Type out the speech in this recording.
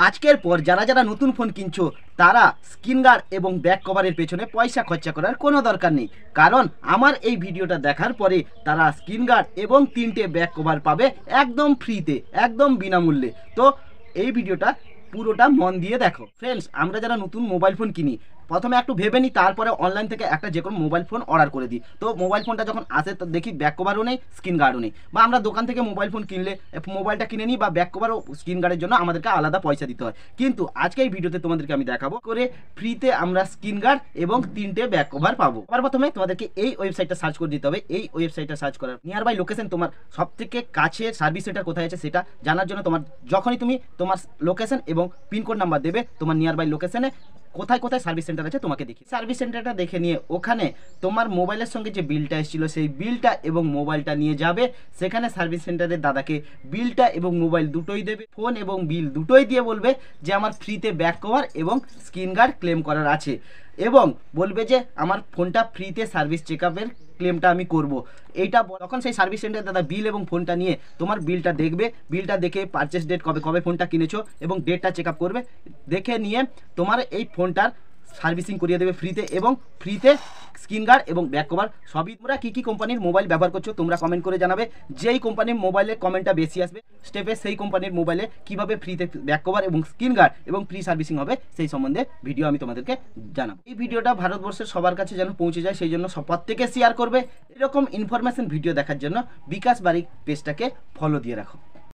আজকের পর যারা যারা নতুন ফোন কিনছো তারা স্ক্রিন গার্ড এবং ব্যাক কভারের পেছনে পয়সা খরচা করার কোনো দরকার নেই, কারণ আমার এই ভিডিওটা দেখার পরে তারা স্ক্রিন গার্ড এবং 3টে ব্যাক কভার পাবে একদম ফ্রিতে, একদম বিনামূল্যে। তো এই ভিডিওটা পুরোটা মন দিয়ে দেখো। ফ্রেন্ডস, আমরা যারা নতুন মোবাইল ফোন কিনি প্রথমে একটু ভেবে নিই, তারপরে অনলাইন থেকে একটা যে কোনো মোবাইল ফোন অর্ডার করে দিই। তো মোবাইল ফোনটা যখন আসে তো দেখি ব্যাক কভারও নেই, স্ক্রিন গার্ডও নেই। বা আমরা দোকান থেকে মোবাইল ফোন কিনলে মোবাইলটা কিনে নিই বা ব্যাক কভার ও স্ক্রিন গার্ডের জন্য আমাদেরকে আলাদা পয়সা দিতে হয়। কিন্তু আজকে এই ভিডিওতে তোমাদেরকে আমি দেখাবো করে ফ্রিতে আমরা স্ক্রিন গার্ড এবং 3টে ব্যাক কভার পাবো। আবার প্রথমে তোমাদেরকে এই ওয়েবসাইটটা সার্চ করে দিতে হবে। এই ওয়েবসাইটটা সার্চ করার নিয়ার বাই লোকেশন, তোমার সব থেকে কাছের সার্ভিস সেন্টার কোথায় আছে সেটা জানার জন্য যখনই তুমি তোমার লোকেশন এবং পিনকোড নাম্বার দেবে, তোমার নিয়ার বাই লোকেশনে কোথায় কোথায় সার্ভিস সেন্টার আছে তোমাকে দেখি। সার্ভিস সেন্টারটা দেখে নিয়ে ওখানে তোমার মোবাইলের সঙ্গে যে বিলটা এসেছিল সেই বিলটা এবং মোবাইলটা নিয়ে যাবে। সেখানে সার্ভিস সেন্টারের দাদাকে বিলটা এবং মোবাইল দুটোই দেবে, ফোন এবং বিল দুটোই দিয়ে বলবে যে আমার ফ্রিতে ব্যাক কভার এবং স্ক্রিন গার্ড ক্লেম করার আছে, এবং বলবে যে আমার ফোনটা ফ্রিতে সার্ভিস চেকআপের ক্লেমটা আমি করব। এইটা তখন সেই সার্ভিস সেন্টার দাদা বিল এবং ফোনটা নিয়ে তোমার বিলটা দেখবে, বিলটা দেখে পারচেস ডেট কবে কবে ফোনটা কিনেছো এবং ডেটটা চেক আপ করবে। দেখে নিয়ে তোমার এই ফোনটার সার্ভিসিং করিয়ে দেবে ফ্রিতে, এবং ফ্রিতে স্ক্রিন গার্ড এবং ব্যাক কভার সবই। তোমরা কী কী কোম্পানির মোবাইল ব্যবহার করছো তোমরা কমেন্ট করে জানাবে। যেই কোম্পানির মোবাইলে কমেন্টটা বেশি আসবে স্টেপে সেই কোম্পানির মোবাইলে কীভাবে ফ্রিতে ব্যাক কভার এবং স্ক্রিন গার্ড এবং ফ্রি সার্ভিসিং হবে সেই সম্বন্ধে ভিডিও আমি তোমাদেরকে জানাবো। এই ভিডিওটা ভারতবর্ষের সবার কাছে যেন পৌঁছে যায় সেই জন্য প্রত্যেকে শেয়ার করবে। এরকম ইনফরমেশন ভিডিও দেখার জন্য বিকাশ বারিক পেজটাকে ফলো দিয়ে রাখো।